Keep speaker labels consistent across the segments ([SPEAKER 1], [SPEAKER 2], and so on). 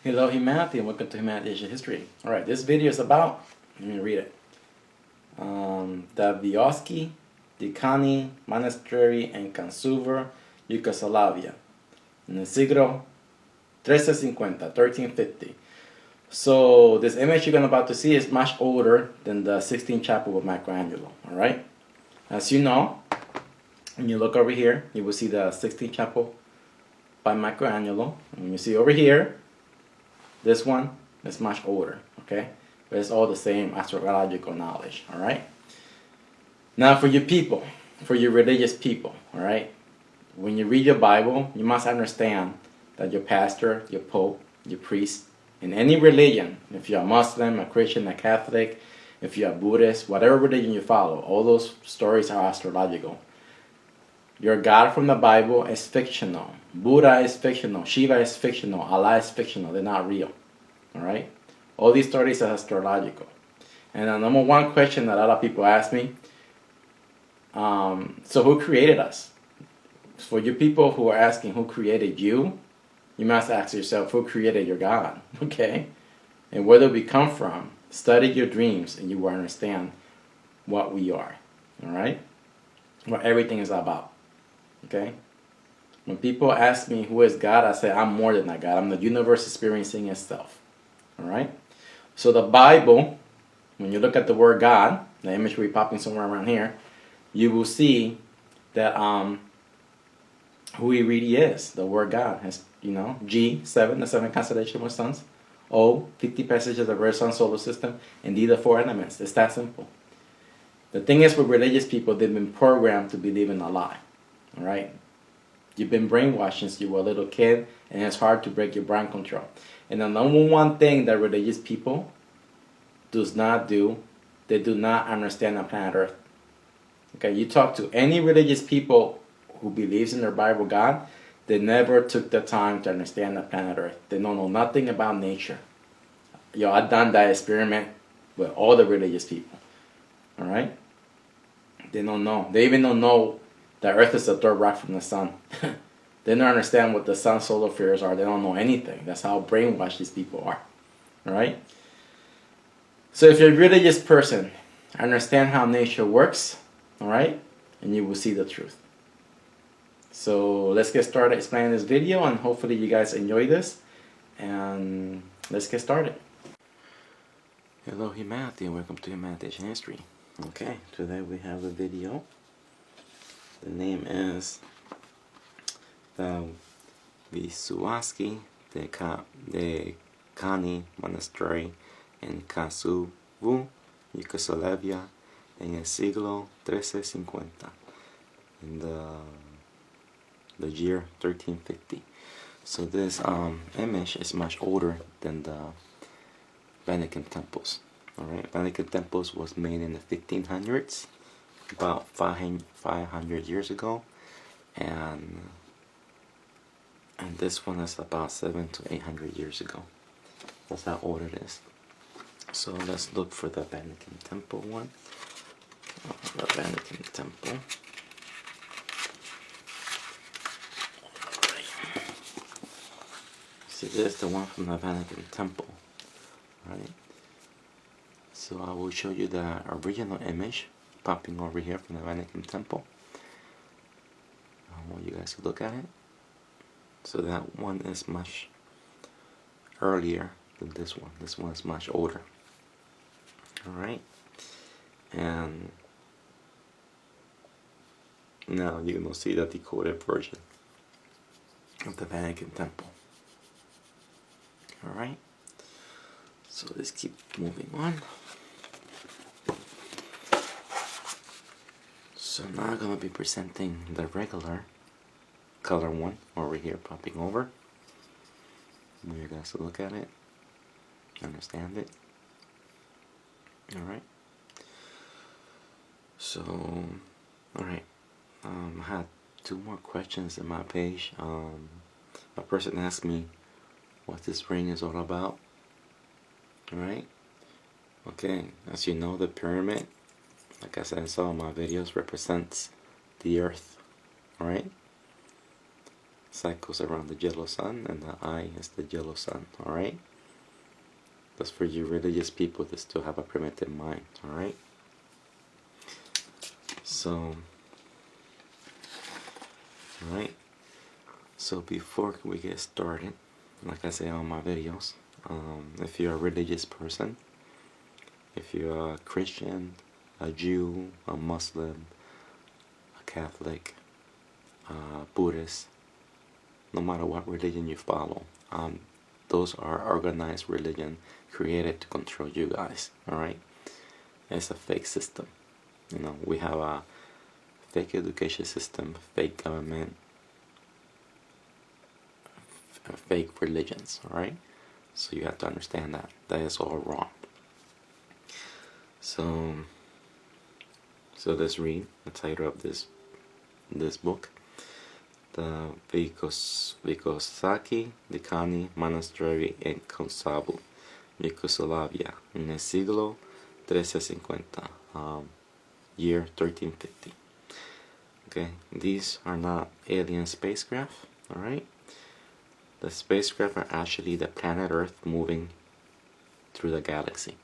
[SPEAKER 1] Hello humanity and welcome to Humanity Ancient History. Alright, this video is about, let me read it, the Visoki Decani Monastery in Kosovo Yugoslavia in the siglo 1350. So this image you're about to see is much older than the 16th chapel of Michelangelo. Alright, as you know, when you look over here, you will see the 16th chapel by Michelangelo. And you see over here, this one is much older, okay? But it's all the same astrological knowledge, alright? Now for your people, for your religious people, alright? When you read your Bible, you must understand that your pastor, your pope, your priest, in any religion, if you're a Muslim, a Christian, a Catholic, if you're a Buddhist, whatever religion you follow, all those stories are astrological. Your God from the Bible is fictional. Buddha is fictional. Shiva is fictional. Allah is fictional. They're not real. Alright? All these stories are astrological. And the number one question that a lot of people ask me, so who created us? For you people who are asking who created you, you must ask yourself who created your God. Okay? And where do we come from? Study your dreams and you will understand what we are. Alright? What everything is about. Okay? When people ask me who is God, I say I'm more than that God. I'm the universe experiencing itself. Alright? So the Bible, when you look at the word God, the image will be popping somewhere around here, you will see that who he really is. The word God has, G, 7, the 7 constellation with suns. O, 50 passages of the red sun solar system. And D, the 4 elements. It's that simple. The thing is with religious people, they've been programmed to believe in a lie. Alright? You've been brainwashed since you were a little kid, and it's hard to break your brain control. And the number one thing that religious people does not do, they do not understand the planet Earth. Okay, you talk to any religious people who believes in their Bible God, they never took the time to understand the planet Earth. They don't know nothing about nature. I've done that experiment with all the religious people. Alright? They don't know. They even don't know that Earth is the third rock from the sun. They don't understand what the sun's solar flares are. They don't know anything. That's how brainwashed these people are. Alright? So if you're a religious person, understand how nature works. Alright? And you will see the truth. So let's get started explaining this video, and hopefully you guys enjoy this. And let's get started. Hello humanity and welcome to Humanity Ancient History. Okay, today we have a video. The name is the Visoki Decani Monastery in Kosovo Yugoslavia en el siglo 1350, in the year 1350. So this image is much older than the Vatican temples. Alright, Vatican temples was made in the 1500s, about 500 years ago, and this one is about 700 to 800 years ago. That's how old it is. So let's look for the Vatican temple one. The Vatican temple. See, this is the one from the Vatican temple. Right? So I will show you the original image popping over here from the Vatican temple. I want you guys to look at it. So that one is much earlier than this one. This one is much older. Alright. And now you can see the decoded version of the Vatican temple. Alright. So let's keep moving on. So now I'm going to be presenting the regular color one over here popping over. I want you guys to look at it, understand it. Alright. So, alright. I had 2 more questions in my page. A person asked me what this ring is all about. Alright. Okay, as you know, the pyramid, like I said in some of my videos, represents the earth. Alright.
[SPEAKER 2] cycles around the yellow sun, and the eye is the yellow sun. Alright? That's for you religious people that still have a primitive mind. Alright? So, alright. So before we get started, like I say on my videos, if you're a religious person, if you're a Christian, a Jew, a Muslim, a Catholic, Buddhist, no matter what religion you follow, those are organized religion created to control you guys. Alright? It's a fake system. You know, we have a fake education system, fake government, fake religions. Alright? So you have to understand that. That is all wrong. So let's read the title of this book. The Visoki Decani Monastery in Kosovo Yugoslavia en el siglo 1350, year 1350. Okay, these are not alien spacecraft. Alright, the spacecraft are actually the planet Earth moving through the galaxy.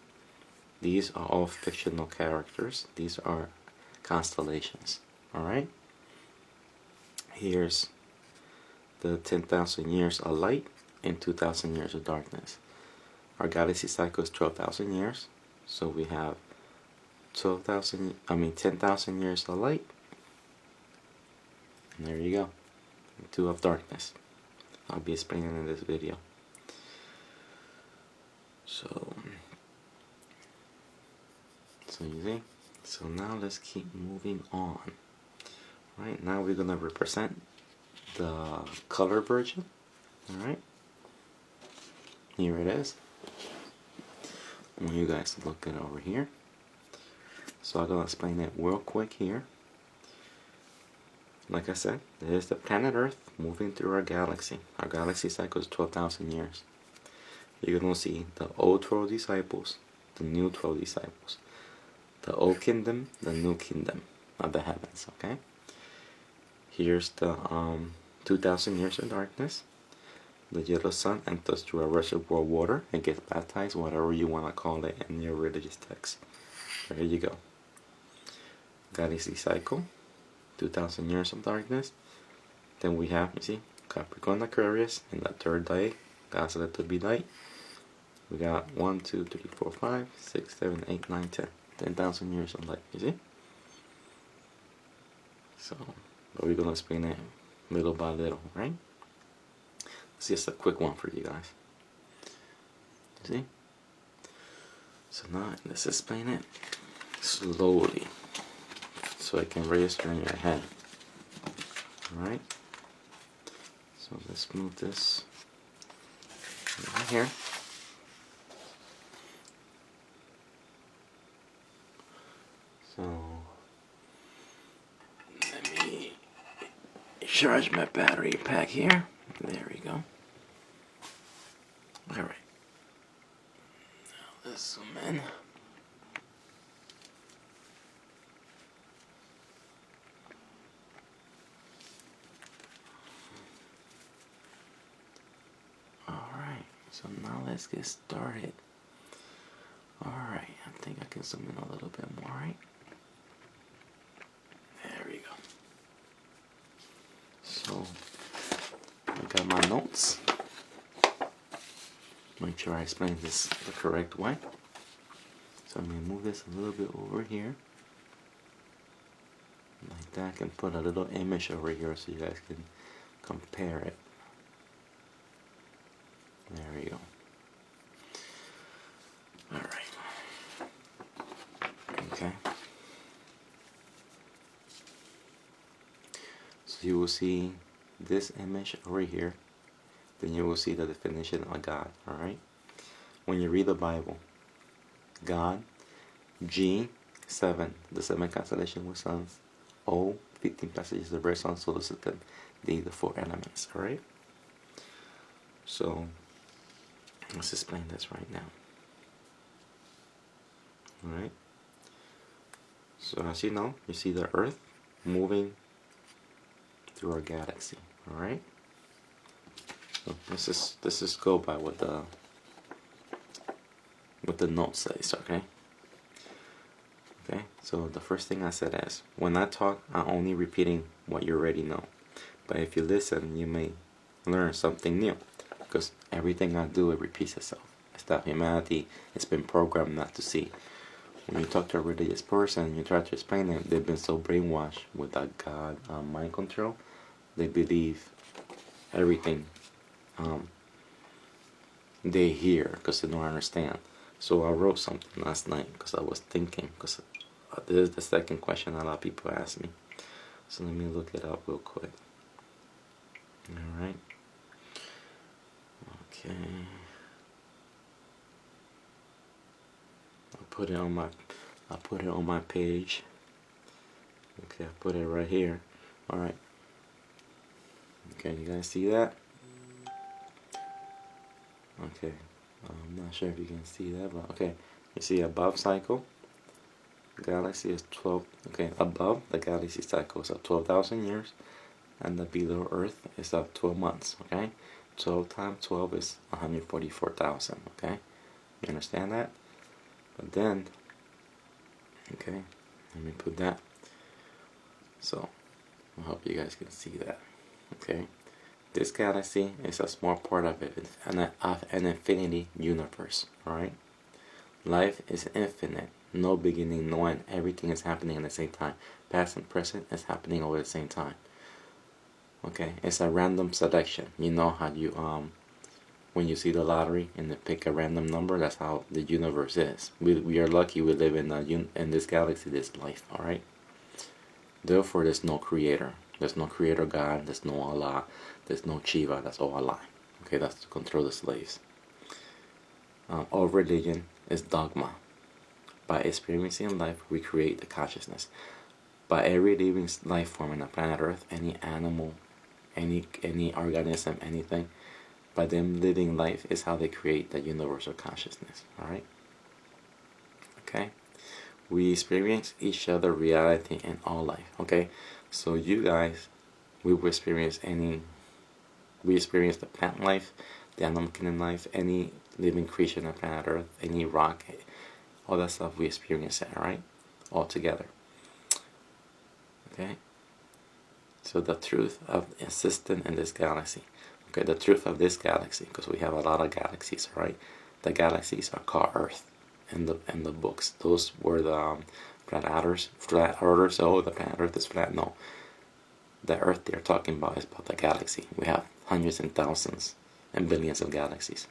[SPEAKER 2] These are all fictional characters. These are constellations. Alright? Here's the 10,000 years of light and 2,000 years of darkness. Our galaxy cycle is 12,000 years. So we have 10,000 years of light. And there you go. 2 of darkness. I'll be explaining in this video. So you see? So now let's keep moving on. Right, now we're gonna represent the color version. Alright? Here it is. I want you guys to look it over here. So I'm gonna explain it real quick here. Like I said, there's the planet Earth moving through our galaxy. Our galaxy cycle is 12,000 years. You're gonna see the old 12 disciples, the new 12 disciples. The old kingdom, the new kingdom of the heavens, okay? Here's the 2,000 years of darkness. The yellow sun enters through a reservoir of water and gets baptized, whatever you want to call it in your religious text. There you go. Galaxy cycle, 2,000 years of darkness. Then we have, you see, Capricorn, Aquarius, in the third day. God's let to be light. We got 1, 2, 3, 4, 5, 6, 7, 8, 9, 10. 10,000 years of light, you see? So, but we're gonna explain it little by little, right? It's just a quick one for you guys. You see? So now let's explain it slowly, so it can register in your head. Alright? So let's move this right here. So let me charge my battery pack here. There we go. Alright. Now let's zoom in. Alright, so now let's get started. Alright, I think I can zoom in a little bit more, right? There we go. So, I got my notes. Make sure I explain this the correct way. So I'm going to move this a little bit over here. Like that. I can put a little image over here so you guys can compare it. There we go. Alright. Okay. So you will see this image over here. Then you will see the definition of God. Alright. When you read the Bible, God, G, 7, the 7 constellation with suns, O, 15 passages of red sun, solar system, D, the 4 elements. Alright. So let's explain this right now. Alright. So as you know, you see the Earth moving through our galaxy. Alright. So this is go by what the note says, okay? Okay, so the first thing I said is, when I talk, I'm only repeating what you already know. But if you listen, you may learn something new, because everything I do, it repeats itself. It's that humanity has been programmed not to see. When you talk to a religious person, you try to explain them, they've been so brainwashed with that God mind control, they believe everything they hear because they don't understand. So I wrote something last night because I was thinking, because this is the second question a lot of people ask me. So let me look it up real quick. Alright. Okay. I put it on my page. Okay, I put it right here. Alright. Okay, you guys see that? Okay. I'm not sure if you can see that, but okay. You see above cycle, galaxy is 12. Okay, above the galaxy cycle is 12,000 years, and the below Earth is 12 months. Okay, 12 times 12 is 144,000. Okay, you understand that? But then, okay, let me put that. So I hope you guys can see that. Okay, this galaxy is a small part of it, of an infinity universe. All right. Life is infinite, no beginning, no end. Everything is happening at the same time. Past and present is happening over the same time. Okay, it's a random selection. You know how you when you see the lottery and they pick a random number, that's how the universe is. We are lucky we live in this galaxy, this life. All right. Therefore, there's no creator. There's no creator God. There's no Allah. There's no Shiva. That's all Allah. Okay, that's to control the slaves. All religion is dogma. By experiencing life, we create the consciousness. By every living life form on the planet Earth, any animal, any organism, anything, by them living life is how they create the universal consciousness. Alright? Okay? We experience each other reality in all life. Okay? So you guys, we experience the plant life, the animal kingdom life, any living creature on the planet Earth, any rock, all that stuff, we experience it, alright? All together. Okay? So the truth of existence in this galaxy. Okay, the truth of this galaxy, because we have a lot of galaxies, right? The galaxies are called Earth in the books. Those were the flat earthers. Oh, the planet Earth is flat. No. The Earth they're talking about is about the galaxy. We have hundreds and thousands and billions of galaxies.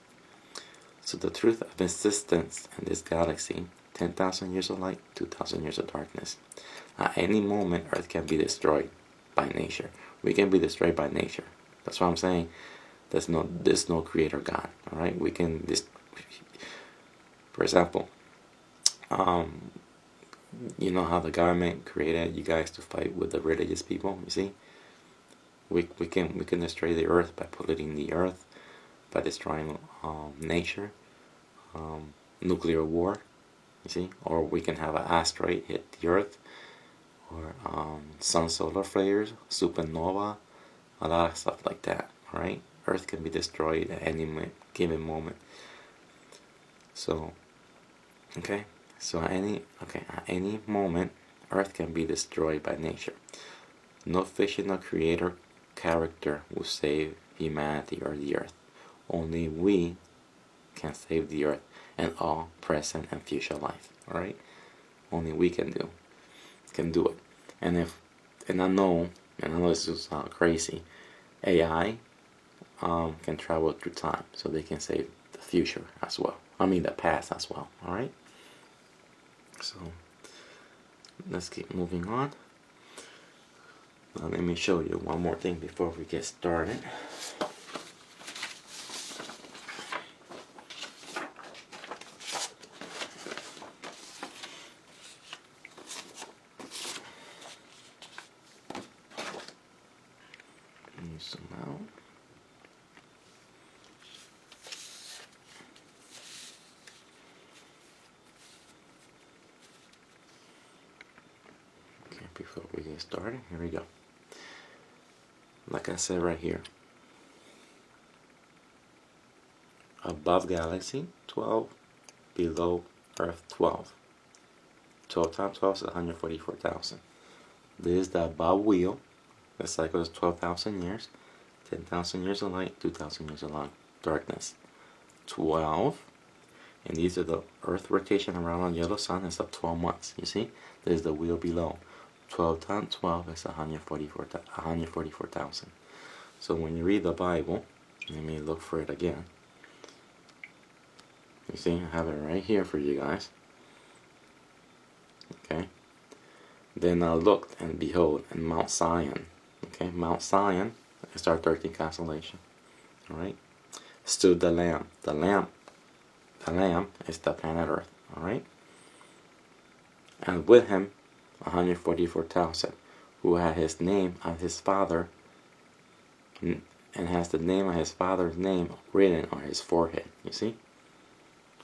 [SPEAKER 2] So the truth of existence in this galaxy, 10,000 years of light, 2,000 years of darkness. At any moment, Earth can be destroyed by nature. We can be destroyed by nature. That's what I'm saying. There's no creator God. All right, we can for example, you know how the government created you guys to fight with the religious people. You see, we can destroy the Earth by polluting the Earth, by destroying nature, nuclear war. You see, or we can have an asteroid hit the Earth, or sun solar flares, supernova, a lot of stuff like that. All right, Earth can be destroyed at any given moment. So, okay, so at any moment, Earth can be destroyed by nature. No fictional creator character will save humanity or the Earth. Only we can save the Earth and all present and future life. All right, only we can do it. And I know this is crazy. AI can travel through time, so they can save the future as well. I mean the past as well. All right. So let's keep moving on. Now let me show you one more thing before we get started. Zoom out. Okay, before we get started, here we go. Like I said right here, above galaxy 12, below Earth 12. 12 times 12 is 144,000. This is the above wheel. The cycle is 12,000 years. 10,000 years of light, 2,000 years of darkness. 12, and these are the Earth rotation around the yellow sun is of 12 months. You see, there's the wheel below. 12 times 12 is 144,000. So when you read the Bible, let me look for it again. You see, I have it right here for you guys. Okay. Then I looked, and behold, in Mount Zion. Okay, Mount Zion is our 13th constellation. Alright. Stood the Lamb. The Lamb is the planet Earth. Alright. And with him 144,000, who had his name of his father, and has the name of his father's name written on his forehead. You see?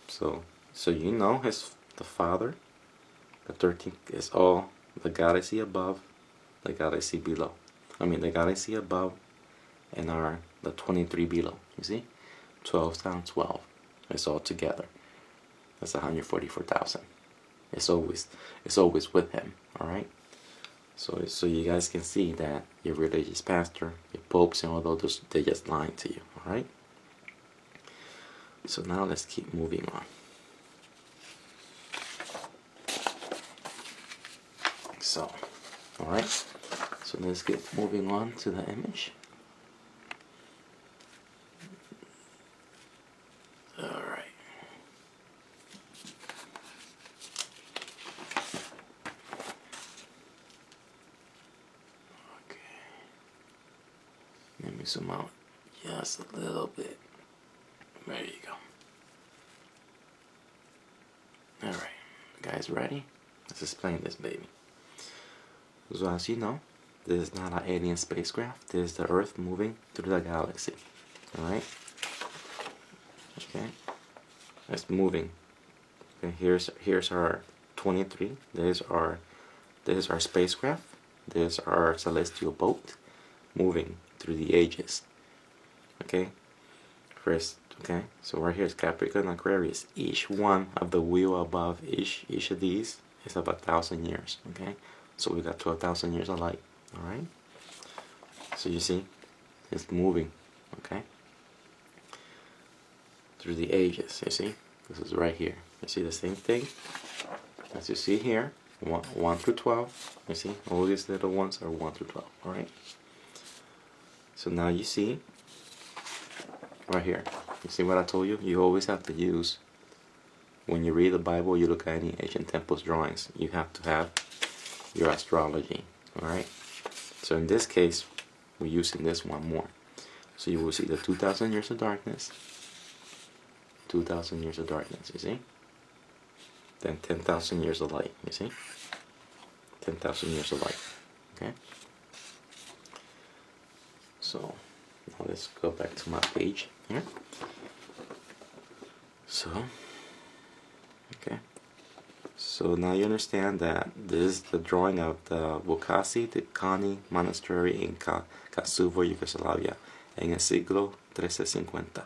[SPEAKER 2] So you know the father, the 13th is all the galaxy above, the galaxy below. I mean the galaxy above and the 23 below. You see? 12 times 12. It's all together. That's 144,000. It's always with him. Alright? So you guys can see that your religious pastor, your popes, and all those, they're just lying to you. Alright? So now let's keep moving on. So, alright. So let's get moving on to the image. Alright. Okay. Let me zoom out just a little bit. There you go. Alright. Guys ready? Let's explain this baby. So as you know, this is not an alien spacecraft. This is the Earth moving through the galaxy. Alright? Okay. It's moving. Okay, here's our 23. This is our spacecraft. This is our celestial boat moving through the ages. Okay? First, okay, so right here is Capricorn and Aquarius. Each one of the wheel above each of these is about 1,000 years. Okay? So we got 12,000 years of light. Alright? So you see, it's moving, okay? Through the ages, you see? This is right here. You see the same thing? As you see here, 1 through 12. You see, all these little ones are 1 through 12, alright? So now you see, right here, you see what I told you? You always have to use, when you read the Bible, you look at any ancient temples drawings, you have to have your astrology. Alright? So in this case, we're using this one more. So you will see the 2,000 years of darkness. 2,000 years of darkness, you see? Then 10,000 years of light, you see? 10,000 years of light. Okay? So now let's go back to my page here. So, okay. So now you understand that this is the drawing of the Visoki Decani Monastery in Kosovo Yugoslavia en el siglo 1350.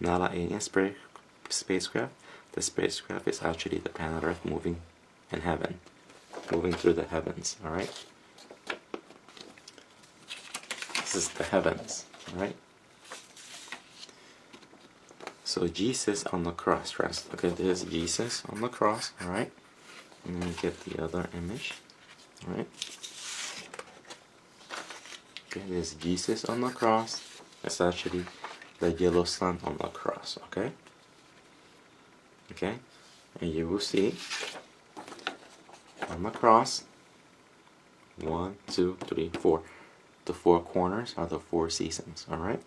[SPEAKER 2] Not an alien spacecraft. The spacecraft is actually the planet Earth moving in heaven, moving through the heavens. Alright? This is the heavens. Alright? So Jesus on the cross. Okay, this is Jesus on the cross. Alright? Let me get the other image. Alright? Okay, this is Jesus on the cross. It's actually the yellow sun on the cross. Okay? Okay? And you will see on the cross 1, 2, 3, 4. The 4 corners are the 4 seasons. Alright?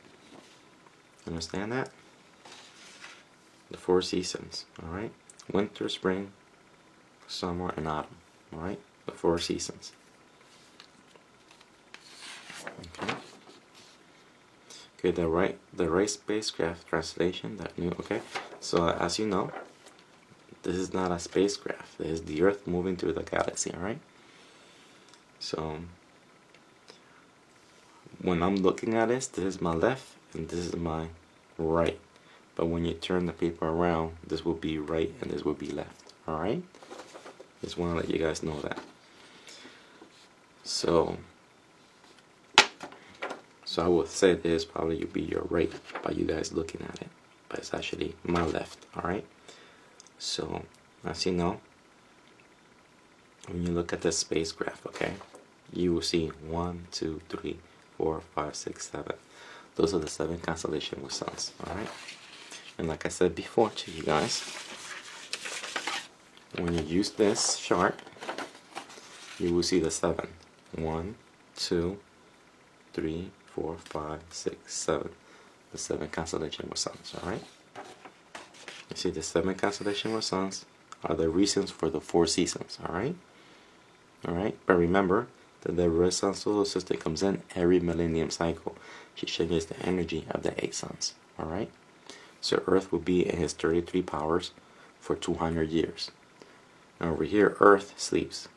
[SPEAKER 2] Understand that? The 4 seasons. Alright? Winter, spring, summer, and autumn. Alright? The 4 seasons. Okay. Okay, the right spacecraft translation, that new, okay? So as you know, this is not a spacecraft. This is the Earth moving through the galaxy, alright? So when I'm looking at this is my left and this is my right. But when you turn the paper around, this will be right and this will be left. Alright? Just want to let you guys know that. So I would say this probably would be your right by you guys looking at it. But it's actually my left. Alright? So, as you know, when you look at the spacecraft, okay, you will see 1, 2, 3, 4, 5, 6, 7. Those are the 7 constellations with suns. Alright? And like I said before to you guys, when you use this chart, you will see the 7. 1, 2, 3, 4, 5, 6, 7. The 7 constellations with suns. Alright? You see the 7 constellations with suns are the reasons for the 4 seasons. Alright? Alright? But remember that the red sun solar system comes in every millennium cycle. She changes the energy of the 8 suns. Alright? So Earth will be in his 33 powers for 200 years. Now over here, Earth sleeps.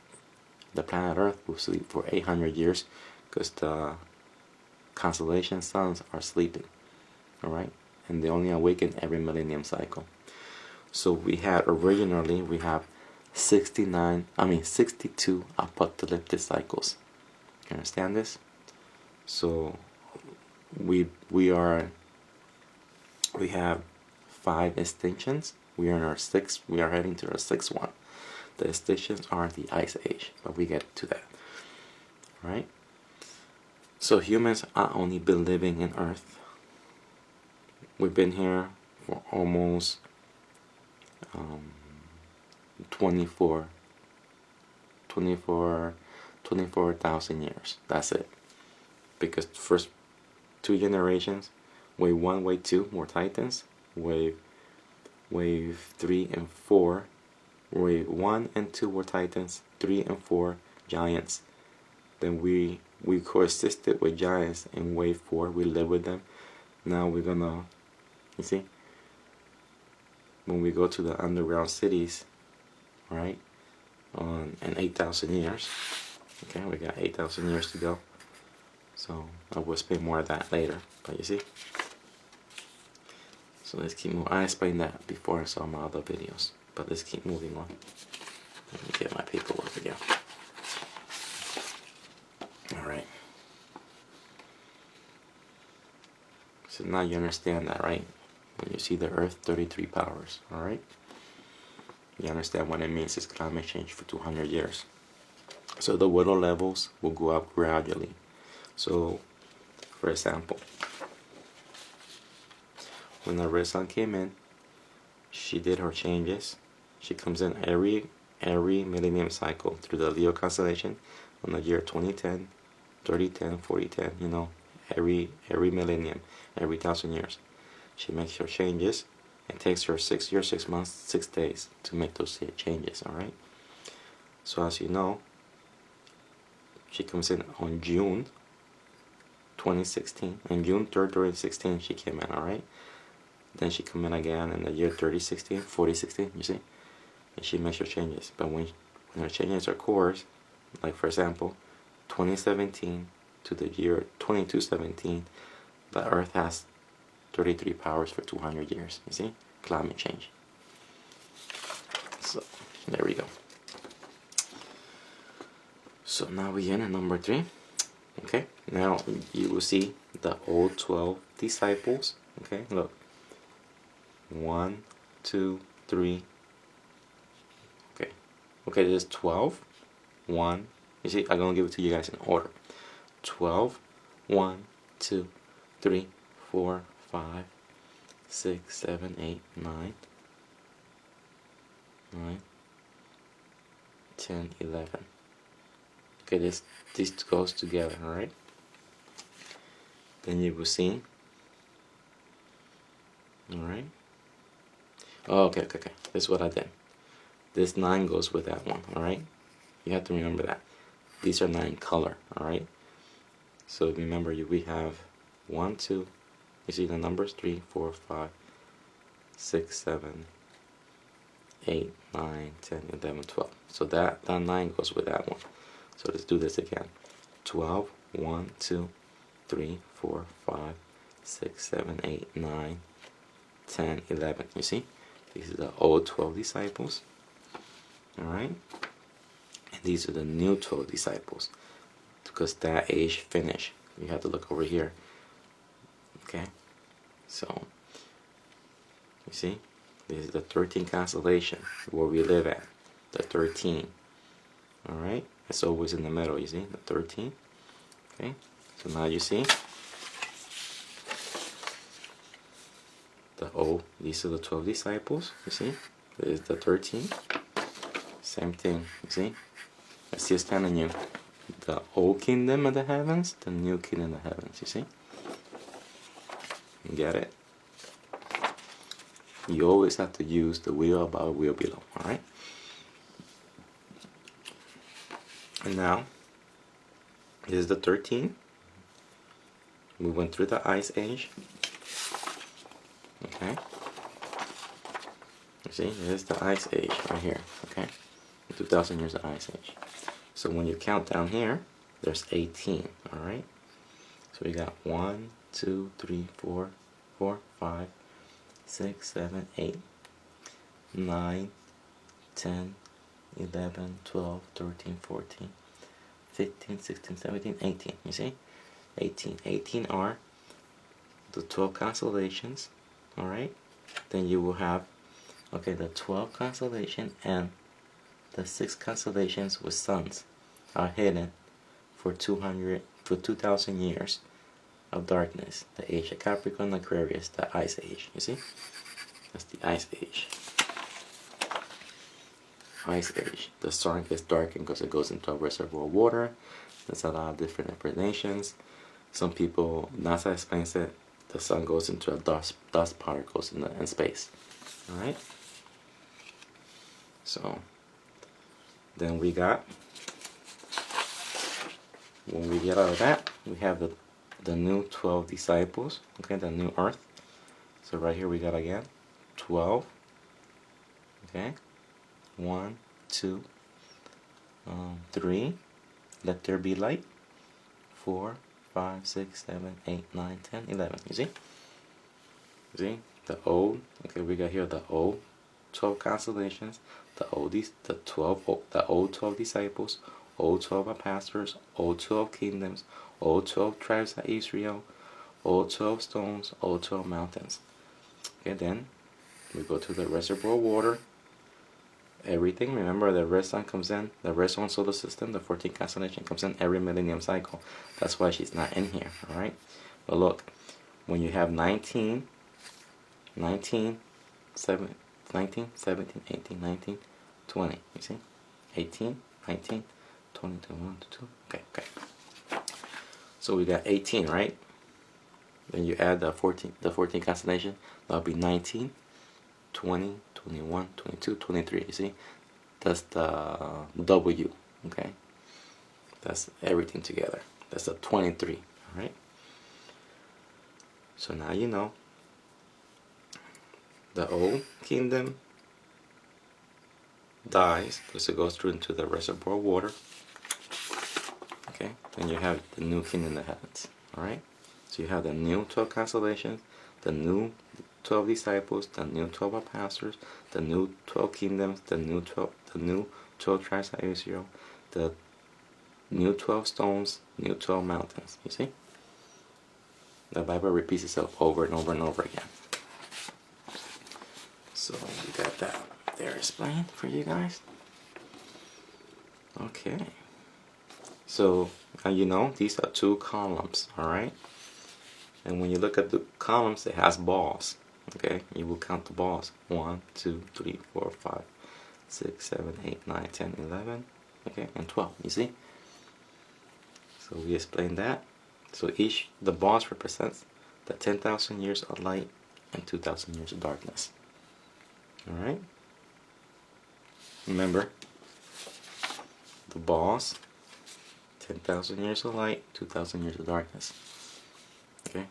[SPEAKER 2] The planet Earth will sleep for 800 years because the constellation suns are sleeping. Alright? And they only awaken every millennium cycle. So we have 62 apocalyptic cycles. You understand this? So we have 5 extinctions. We are in our 6th. We are heading to our 6th one. The extinctions are the Ice Age, but we get to that. Right? So humans are only been living in Earth. We've been here for almost 24,000 years. That's it. Because the first 2 generations, wave 1, wave 2 were Titans. Wave 3 and 4, wave 1 and 2 were Titans. 3 and 4 giants. Then we coexisted with giants in wave 4. We live with them. Now we're gonna, you see, when we go to the underground cities, right, in 8,000 years, okay, we got 8,000 years to go, so I will explain more of that later, but you see, so let's keep moving. I explained that before I saw my other videos, but let's keep moving on. Let me get my paperwork again. Alright, so now you understand that, right? When you see the Earth 33 powers, alright? You understand what it means is climate change for 200 years. So the water levels will go up gradually. So, for example, when the red sun came in, she did her changes. She comes in every millennium cycle through the Leo constellation on the year 2010, 3010, 4010, you know, every millennium, every 1,000 years. She makes her changes. It takes her 6 years, 6 months, 6 days to make those changes, alright? So as you know, she comes in on June 2016. On June 3rd, 2016, she came in, alright? Then she come in again in the year 3016, 4016, you see? And she makes her changes. But when her changes are course, like for example, 2017 to the year 2217, the Earth has 33 powers for 200 years, you see? Climate change. So, there we go. So now we in at number 3. Okay, now you will see the old 12 disciples. Okay, look. 1, 2, 3. Okay, there's 12. 1. You see, I'm going to give it to you guys in order. 12. 1, 2, 3, 4, 5, 6, 7, 8, 9, 10, 11. Okay, this goes together, alright? Then you will see. Alright? Oh, okay. This is what I did. This 9 goes with that one, alright? You have to remember that. These are 9 color, alright? So remember, we have 1, 2, you see the numbers 3, 4, 5, 6, 7, 8, 9, 10, 11, 12. So that 9 goes with that one. So let's do this again. 12, 1, 2, 3, 4, 5, 6, 7, 8, 9, 10, 11. You see? These are the old 12 disciples. Alright? And these are the new 12 disciples. Because that age finished. You have to look over here. Okay? So, you see? This is the 13 constellation where we live at. The 13. Alright? It's always in the middle, you see? The 13. Okay? So now you see? These are the 12 disciples, you see? This is the 13. Same thing, you see? It's just telling you the old kingdom of the heavens, the new kingdom of the heavens, you see? You get it? You always have to use the wheel above, wheel below, alright? And now, this is the 13. We went through the ice age. Okay? You see, there's the ice age right here, okay? 2,000 years of ice age. So when you count down here, there's 18, alright? So we got 1, 2, 3, 4, 5, 6, 7, 8, 9, 10, 11, 12, 13, 14, 15, 16, 17, 18. You see? 18. 18 are the 12 constellations, alright? Then you will have, okay, the 12 constellation and the 6 constellations with suns are hidden for 2,000 years of darkness. The age of Capricorn, Aquarius, the ice age. You see? That's the ice age. Ice age. The sun gets darkened because it goes into a reservoir of water. There's a lot of different explanations. Some people, NASA explains it, the sun goes into a dust particles in space. Alright? So, then we got, when we get out of that, we have the new 12 disciples, okay, the new earth. So right here we got again 12, okay, 1, 2, 3, let there be light, 4, 5, 6, 7, 8, 9, 10, 11. You see? You see? The old, okay, we got here the old 12 constellations, the old 12 disciples, old 12 pastors, old 12 kingdoms, old 12 tribes of Israel, old 12 stones, old 12 mountains. Okay, then we go to the reservoir water. Everything, remember the red sun comes in, the red sun solar system, the 14th constellation comes in every millennium cycle. That's why she's not in here, alright? But look, when you have 19, 17, 18, 19, 20, you see? 18, 19, 20, 21, 22, okay. So we got 18, right? Then you add the 14 constellation, that'll be 19, 20, 21, 22, 23, you see? That's the W, okay? That's everything together. That's a 23, alright? So now you know the old kingdom dies because it goes through into the reservoir water. Okay, then you have the new kingdom in the heavens, alright? So you have the new 12 constellations, the new 12 disciples, the new 12 pastors, the new 12 kingdoms, the new 12 tribes of Israel, the new 12 stones, new 12 mountains. You see? The Bible repeats itself over and over and over again. So we got that there explained for you guys. Okay. So you know these are 2 columns, alright? And when you look at the columns, it has balls. Okay, you will count the balls. 1, 2, 3, 4, 5, 6, 7, 8, 9, 10, 11, okay, and 12. You see? So we explained that. So the balls represents the 10,000 years of light and 2,000 years of darkness. All right. Remember, the balls, 10,000 years of light, 2,000 years of darkness. Okay.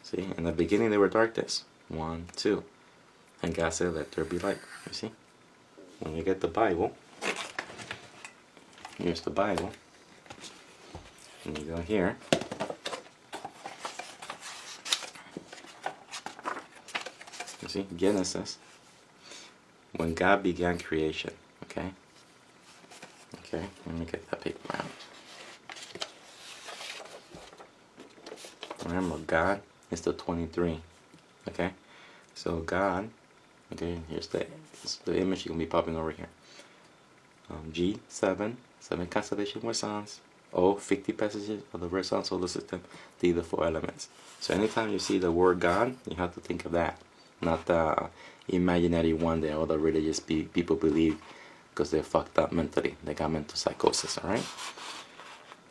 [SPEAKER 2] See, in the beginning they were darkness. 1, 2. And God said, let there be light. You see? When you get the Bible, here's the Bible. And you go here. You see, Genesis. When God began creation. Okay. Okay. Let me get that paper out. Remember, God is the 23. Okay. So God. Okay. Here's the image going to be popping over here. G, 7 constellation with suns. O, 50 passages of the red sun solar system. D, the 4 elements. So anytime you see the word God, you have to think of that, not the imaginary one that all the religious people believe because they're fucked up mentally. They got mental psychosis. All right.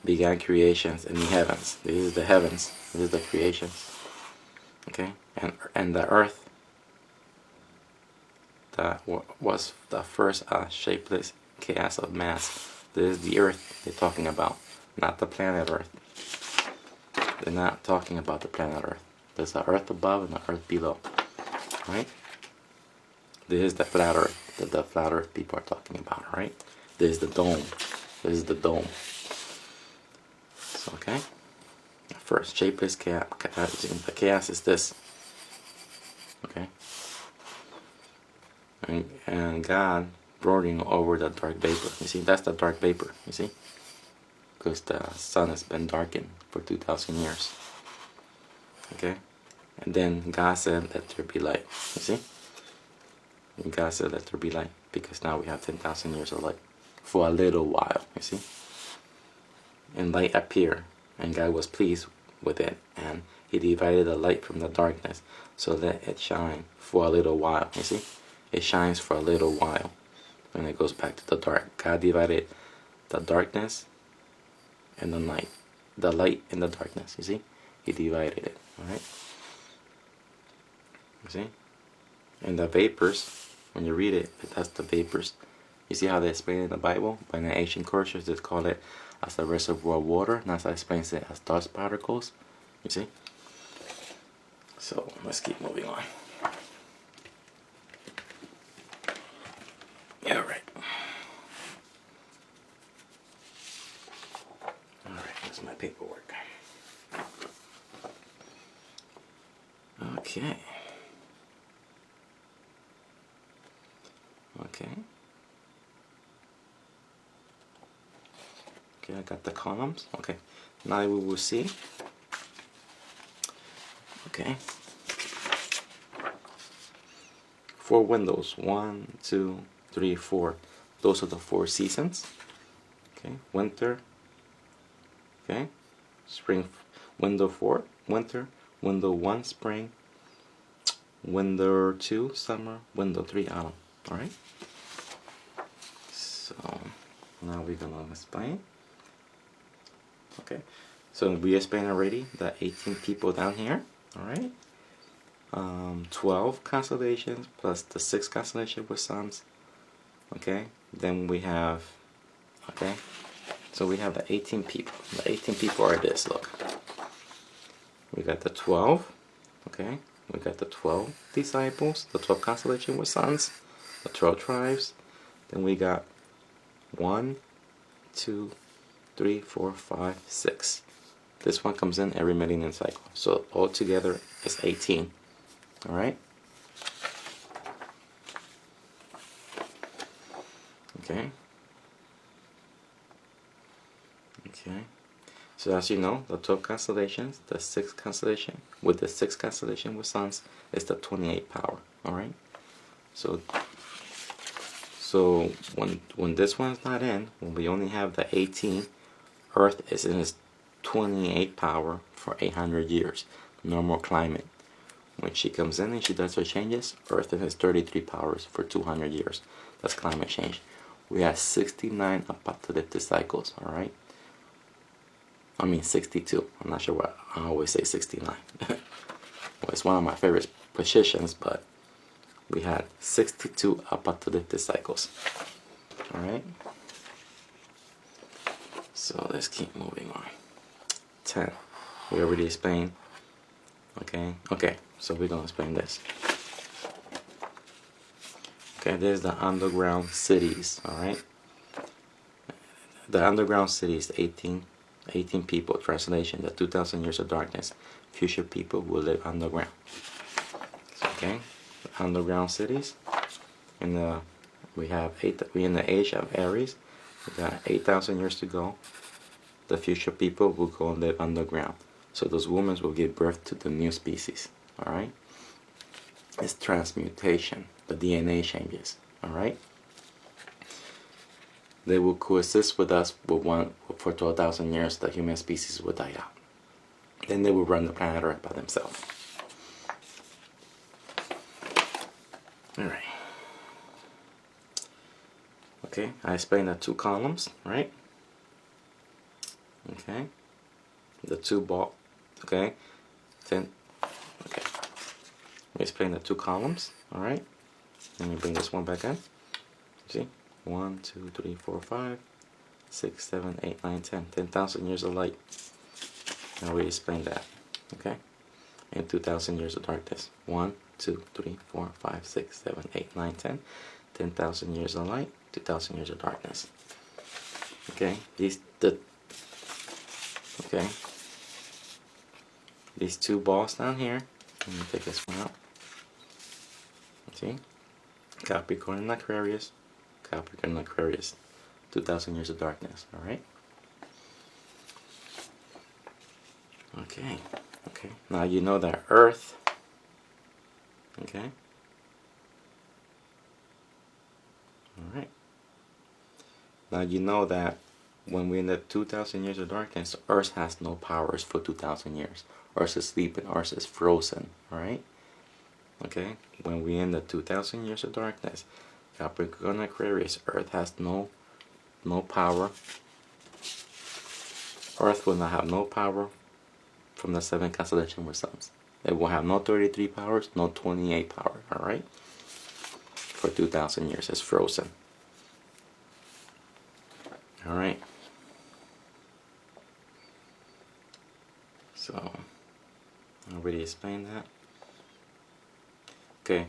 [SPEAKER 2] Began creations in the heavens. This is the heavens. This is the creations. Okay, and the earth. That was the first shapeless chaos of mass. This is the earth they're talking about, not the planet Earth. They're not talking about the planet Earth. There's the earth above and the earth below. Right? This is the flat earth that the flat earth people are talking about. Right? This is the dome. This is the dome. So, okay? First, shapeless chaos. The chaos is this. Okay? And God brooding over the dark vapor. You see, that's the dark vapor. You see, because the sun has been darkened for 2,000 years. Okay, and then God said, "Let there be light." You see, and God said, "Let there be light," because now we have 10,000 years of light for a little while. You see, and light appeared, and God was pleased with it, and He divided the light from the darkness, so that it shine for a little while. You see. It shines for a little while, and it goes back to the dark. God divided the darkness and the light, the light and the darkness. You see, He divided it. All right. You see, and the vapors. When you read it, that's the vapors. You see how they explain it in the Bible? By the ancient cultures, they call it as a reservoir of water. NASA explains it as dust particles. You see. So let's keep moving on. Yeah, right. Alright, that's my paperwork. Okay. Okay. Okay, I got the columns. Okay. Now we will see. Okay. 4 windows. 1, 2, 3, 4. Those are the 4 seasons. Okay, winter. Okay, spring. Window 4, winter. Window 1, spring. Window 2, summer. Window 3, autumn. All right. So now we're gonna explain. Okay. So we explained already the 18 people down here. All right. 12 constellations plus the 6 constellations with suns. Okay, then we have, okay, so we have the 18 people. The 18 people are this, look. We got the 12, okay, we got the 12 disciples, the 12 constellation with suns, the 12 tribes. Then we got 1, 2, 3, 4, 5, 6. This one comes in every millennium cycle. So altogether it's 18, all right? Okay. Okay. So as you know, the 12 constellations, the 6 constellation with the 6 constellation with suns is the 28 power. All right. So when this one's not in, when we only have the 18, Earth is in its 28 power for 800 years, normal climate. When she comes in and she does her changes, Earth is 33 powers for 200 years. That's climate change. We have 69 apocalyptic cycles, alright? I mean 62. I'm not sure why I always say 69. Well, it's one of my favorite positions, but we had 62 apocalyptic cycles. Alright? So let's keep moving on. 10. We already explained. Okay, so we're going to explain this. Okay, there's the underground cities, alright? The underground cities, 18 people, translation, the 2,000 years of darkness. Future people will live underground. Okay, underground cities. We in the age of Aries. We got 8,000 years to go. The future people will go and live underground. So those women will give birth to the new species. All right. It's transmutation. The DNA changes. All right. They will coexist with us for 12,000 years. The human species will die out. Then they will run the planet Earth by themselves. Alright. Okay, I explained the two columns, right? Okay. The two ball. Okay. Then, okay. We explain the two columns, alright? Let me bring this one back in. See? 1, 2, 3, 4, 5, 6, 7, 8, 9, 10. 10,000 years of light. Now we explain that. Okay? And 2,000 years of darkness. 1, 2, 3, 4, 5, 6, 7, 8, 9, 10. 10,000 years of light, 2,000 years of darkness. Okay? These two balls down here. Let me take this one out. See? Capricorn and Aquarius. Capricorn and Aquarius. 2,000 years of darkness. Alright? Okay. Okay. Now you know that Earth. Okay? Alright. Now you know that when we're in the 2,000 years of darkness, Earth has no powers for 2,000 years. Earth is sleeping. Earth is frozen. Alright? Okay? When we're in the 2,000 years of darkness, Capricorn Aquarius, Earth has no power. Earth will not have no power from the 7 constellation with suns. It will have no 33 powers, no 28 power. Alright? For 2,000 years, it's frozen. Alright? So, I already explained that. Okay.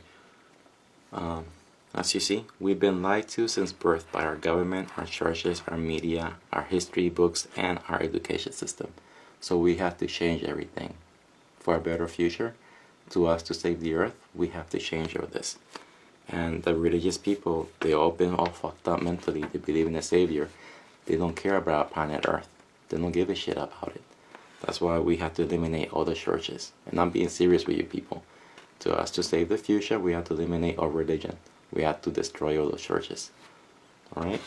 [SPEAKER 2] As you see, we've been lied to since birth by our government, our churches, our media, our history books, and our education system. So we have to change everything. For a better future, to us to save the earth, we have to change all this. And the religious people, they all been all fucked up mentally. They believe in a savior. They don't care about planet Earth. They don't give a shit about it. That's why we have to eliminate all the churches. And I'm being serious with you people. To us to save the future, we have to eliminate all religion. We have to destroy all the churches. Alright?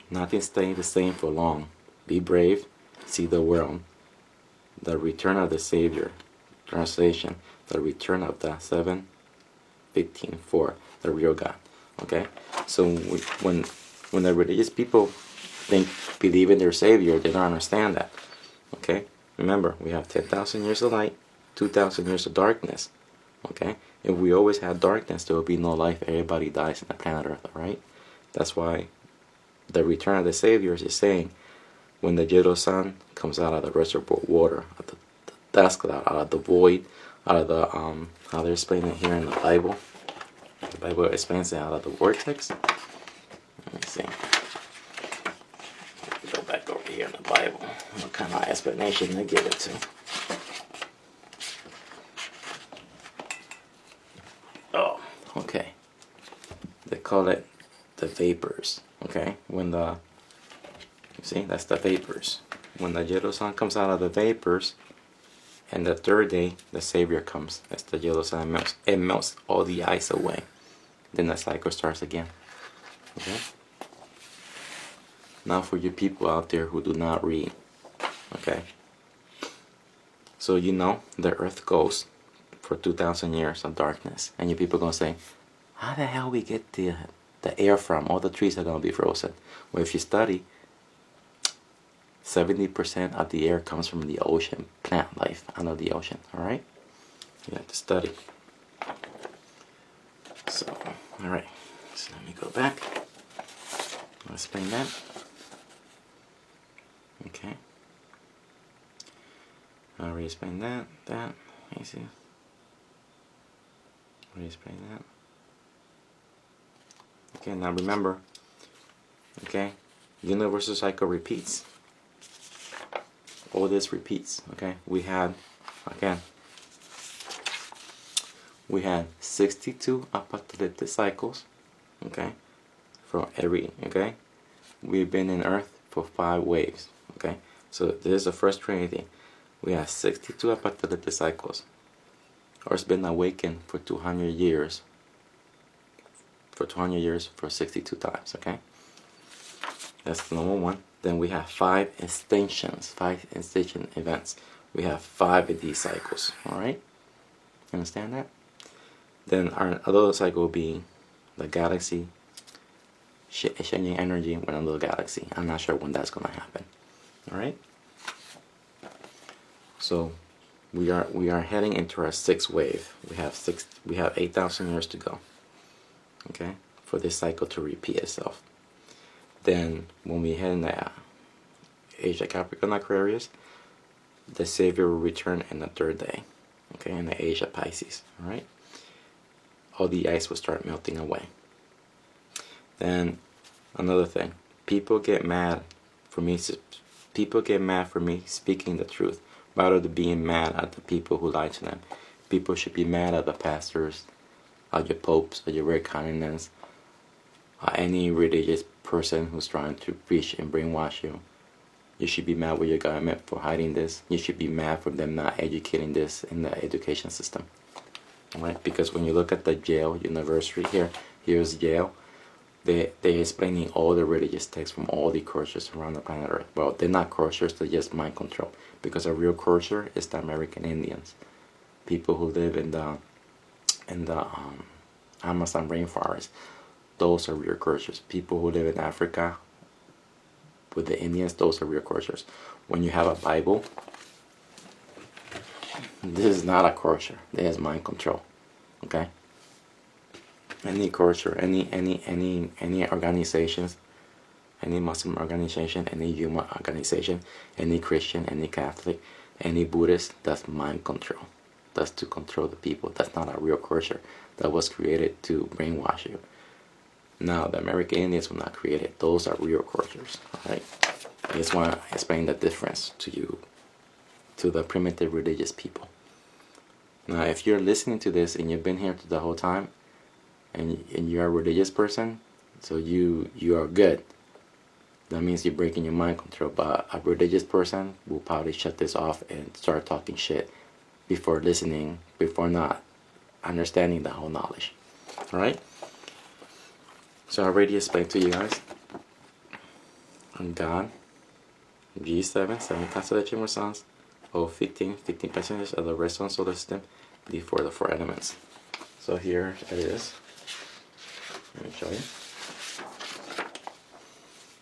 [SPEAKER 2] Nothing stays the same for long. Be brave. See the world. The return of the Savior. Translation. The return of the 7-15-4. The real God. Okay? So when the religious people believe in their Savior, they don't understand that. Okay? Remember, we have 10,000 years of light, 2,000 years of darkness. Okay? If we always had darkness, there will be no life. Everybody dies on the planet Earth, alright? That's why the return of the Savior is saying, when the yellow sun comes out of the reservoir water, out of the dusk cloud, out of the void, out of the, how they explain it here in the Bible. The Bible explains it out of the vortex. Let me see. Go back over here in the Bible. What kind of explanation they give it to? Oh, okay. They call it the vapors. Okay, when the see, that's the vapors. When the yellow sun comes out of the vapors, and the third day the Savior comes. As the yellow sun melts, it melts all the ice away. Then the cycle starts again. Okay. Now for you people out there who do not read. Okay. So you know the earth goes for 2,000 years of darkness. And you people gonna say, how the hell we get the air from? All the trees are gonna be frozen. Well, if you study, 70% of the air comes from the ocean, plant life under the ocean. Alright? You have to study. So, alright. So let me go back. I'll explain that. Okay. I already explained that. You see? Already explained that. Okay, now remember. Okay? Universal cycle repeats. All this repeats. Okay? We had, again, we had 62 apocalyptic cycles, okay, from every, okay, we've been in Earth for 5 waves, okay, so this is the first trinity. We have 62 apocalyptic cycles. Earth's been awakened for 200 years, for 62 times, okay, that's number one. Then we have 5 extinctions, 5 extinction events. We have 5 of these cycles, alright, understand that? Then our other cycle will be the galaxy exchanging energy with another galaxy. I'm not sure when that's gonna happen. Alright? So we are heading into our 6th wave. We have 8,000 years to go. Okay? For this cycle to repeat itself. Then when we head in the age of Capricorn Aquarius, the Savior will return in the 3rd day. Okay, in the age of Pisces. Alright? All the ice will start melting away. Then another thing, people get mad for me speaking the truth rather than being mad at the people who lie to them. People should be mad at the pastors, at your popes, at your red cardinals, at any religious person who's trying to preach and brainwash you. You should be mad with your government for hiding this. You should be mad for them not educating this in the education system. Right? Because when you look at the Yale University here's Yale. They're explaining all the religious texts from all the cultures around the planet Earth. Well, they're not cultures, they're just mind control. Because a real culture is the American Indians, people who live in the Amazon rainforest. Those are real cultures. People who live in Africa with the Indians, those are real cultures. When you have a Bible, this is not a culture. This is mind control. Okay? Any culture, any organizations, any Muslim organization, any human organization, any Christian, any Catholic, any Buddhist, that's mind control. That's to control the people. That's not a real culture. That was created to brainwash you. Now, the American Indians were not created. Those are real cultures. Alright? I just want to explain the difference to you, to the primitive religious people. Now, if you're listening to this and you've been here the whole time, and you're a religious person, so you are good. That means you're breaking your mind control. But a religious person will probably shut this off and start talking shit before listening, before not understanding the whole knowledge. Alright? So I already explained to you guys on God, G7, 7 constellation with suns, O15, 15 percentage of the rest on solar system, D4, the 4 elements. So here it is. Let me show you.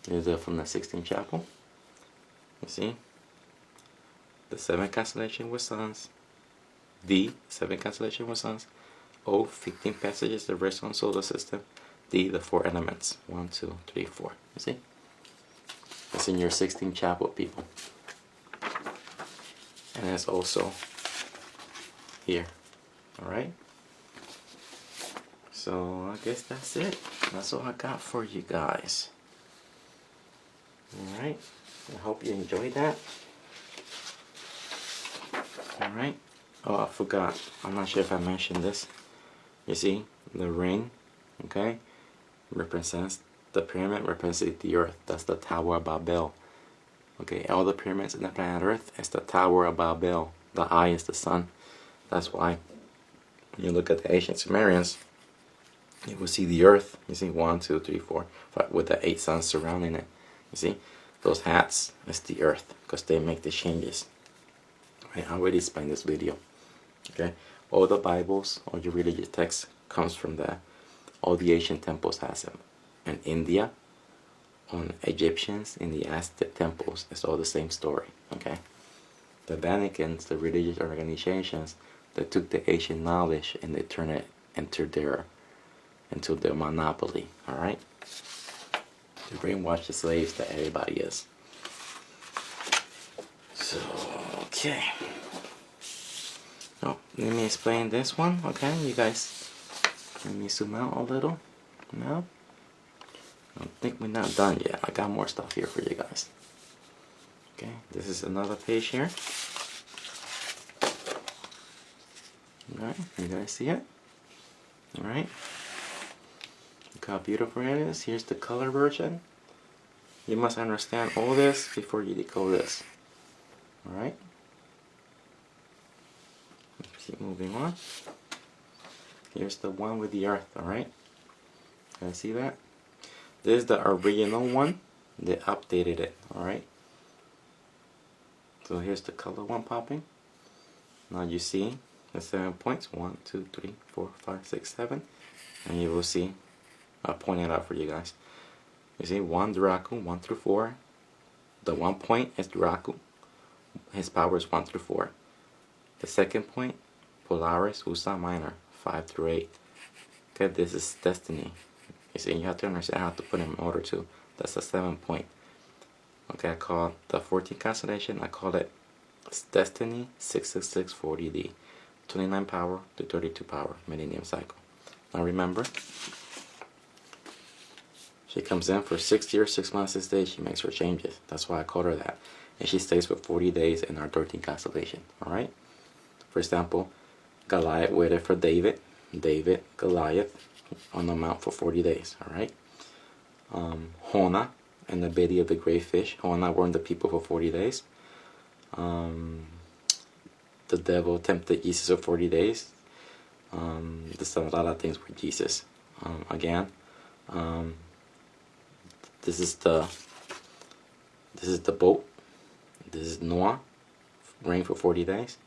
[SPEAKER 2] Here's it from the 16th chapel. You see? The 7 constellation with suns. D, 7 constellation with suns. O, 15 passages that rest on solar system. D, the 4 elements. 1, 2, 3, 4. You see? It's in your 16th chapel, people. And it's also here. Alright? So I guess that's it. That's all I got for you guys. Alright. I hope you enjoyed that. Alright. Oh, I forgot. I'm not sure if I mentioned this. You see, the ring, okay, represents the pyramid, represents the earth. That's the Tower of Babel. Okay, all the pyramids in the planet Earth is the Tower of Babel. The eye is the sun. That's why when you look at the ancient Sumerians, you will see the earth. You see 1, 2, 3, 4, 5 with the 8 suns surrounding it. You see those hats is the earth because they make the changes. I already explained this video. Okay, all the Bibles, all your religious texts comes from there. All the ancient temples has them. In India, on Egyptians, in the Aztec temples, it's all the same story. Okay, the Vaticans, the religious organizations, they took the ancient knowledge and they turned it into their monopoly. All right, to brainwash the slaves that everybody is. So okay. Oh, let me explain this one. Okay, you guys. Let me zoom out a little. No. I think we're not done yet. I got more stuff here for you guys. Okay, this is another page here. Alright, you guys see it? Alright? Look how beautiful it is. Here's the color version. You must understand all this before you decode this. Alright? Keep moving on. Here's the one with the earth, alright? Can you see that? This is the original one. They updated it, alright? So here's the color one popping. Now you see the 7 points. 1, 2, 3, 4, 5, 6, 7. And you will see, I'll point it out for you guys. You see 1 Duraku, 1 through 4. The 1 point is Duraku. His power is 1 through 4. The second point, Polaris Ursa Minor, 5 through 8. Okay, this is Destiny. You see, you have to understand how to put in order too. That's a 7 point. Okay, I call the 14th constellation, I call it Destiny 66640D. 29 power to 32 power, millennium cycle. Now remember, she comes in for 6 years, 6 months, 6 days, she makes her changes. That's why I called her that. And she stays for 40 days in our 13th constellation, alright? For example, Goliath waited for David, Goliath on the mount for 40 days, alright? Hona and the belly of the great fish. Hona warned the people for 40 days. The devil tempted Jesus for 40 days. There's a lot of things with Jesus. This is the boat. This is Noah, rain for 40 days.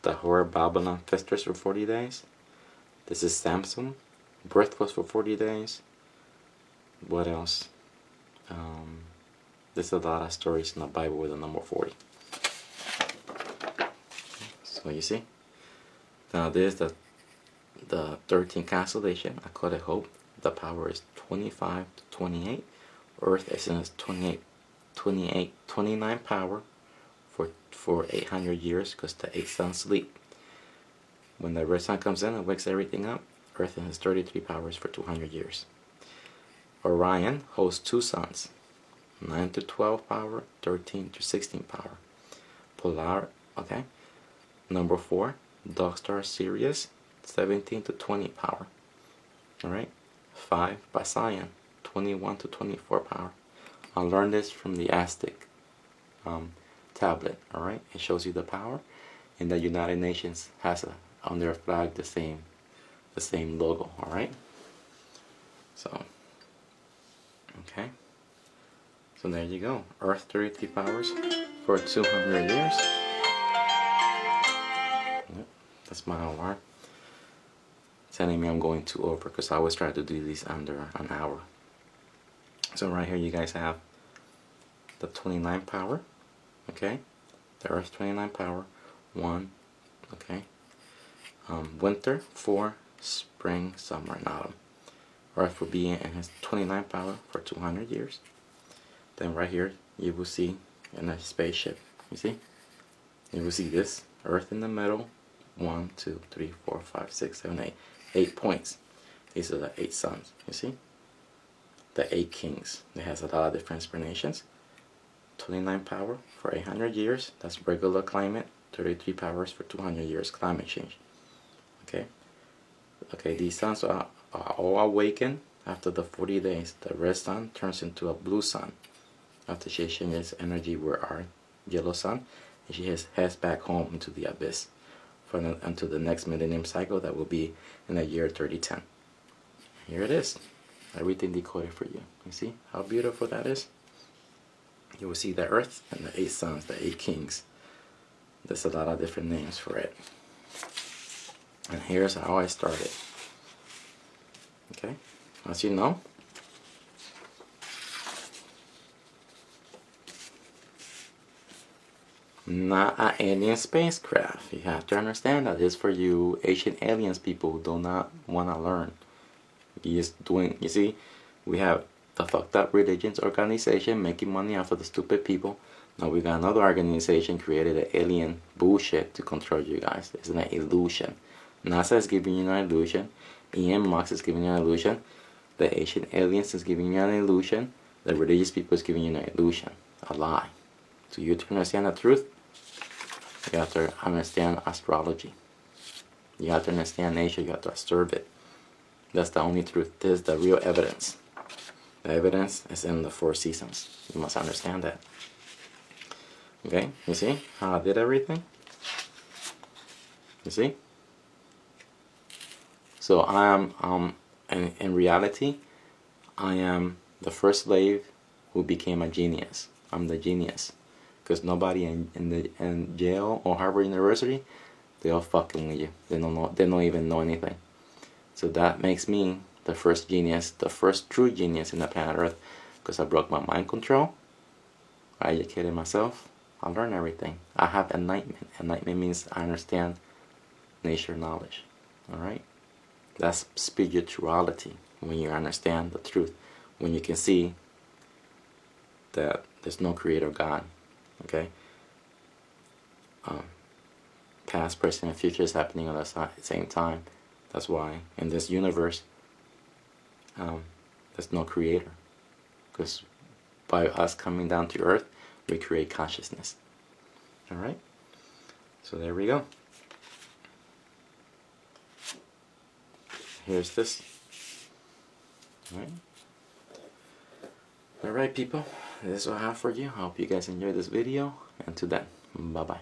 [SPEAKER 2] The whore Babylon festers for 40 days. This is Samson, birth was for 40 days. What else? There's a lot of stories in the Bible with the number 40. So you see? Now there's the 13th constellation. I call it Hope. The power is 25 to 28. Earth is in its 29 power for 800 years because the 8 suns sleep. When the red sun comes in and wakes everything up, Earth has 33 powers for 200 years. Orion holds 2 suns, 9 to 12 power, 13 to 16 power. Polar, okay. Number 4, dog star Sirius, 17 to 20 power. Alright. 5, Basian, 21 to 24 power. I learned this from the Aztec tablet. Alright. It shows you the power. And the United Nations has on their flag the same logo. Alright. So okay. So there you go. Earth 33 powers for 200 years. Yep, that's my alarm. Telling me I'm going too over because I always try to do these under an hour. So right here you guys have the 29 power. Okay. The Earth 29 power. 1. Okay. Winter, 4, spring, summer, and autumn. Earth will be in his 29 power for 200 years. Then right here you will see in a spaceship. You see? You will see this Earth in the middle. 1, 2, 3, 4, 5, 6, 7, 8. 8 points. These are the 8 suns. You see? The 8 kings. It has a lot of different explanations. 29 power for 800 years. That's regular climate. 33 powers for 200 years. Climate change. Okay? Okay, these suns are all awakened after the 40 days. The red sun turns into a blue sun after she changes energy with our yellow sun, and she heads back home into the abyss until the next millennium cycle that will be in the year 3010. Here it is. Everything decoded for you. You see how beautiful that is? You will see the Earth and the 8 suns, the 8 kings. There's a lot of different names for it. And here's how I started. Okay, as you know, not an alien spacecraft. You have to understand that this is for you ancient aliens people who do not want to learn. You see, we have the fucked up religions organization making money off of the stupid people. Now we got another organization created an alien bullshit to control you guys. It's an illusion. NASA is giving you an illusion. Ian Mox is giving you an illusion. The ancient aliens is giving you an illusion. The religious people is giving you an illusion. A lie. So you to understand the truth, you have to understand astrology. You have to understand nature. You have to observe it. That's the only truth. This is the real evidence. The evidence is in the 4 seasons. You must understand that. Okay, you see how I did everything? You see? So I am, in reality, I am the first slave who became a genius. I'm the genius. Because nobody in jail or Harvard University, they all fucking with you. They don't even know anything. So that makes me the first genius, the first true genius in the planet Earth, because I broke my mind control. I educated myself. I learned everything. I have enlightenment. Enlightenment means I understand nature knowledge. Alright? That's spirituality. When you understand the truth. When you can see that there's no creator God. Okay? Past, present, and future is happening at the same time. That's why in this universe, there's no creator. Because by us coming down to earth, we create consciousness. Alright? So there we go. Here's this. Alright people, this is what I have for you. I hope you guys enjoyed this video. And to then, bye bye.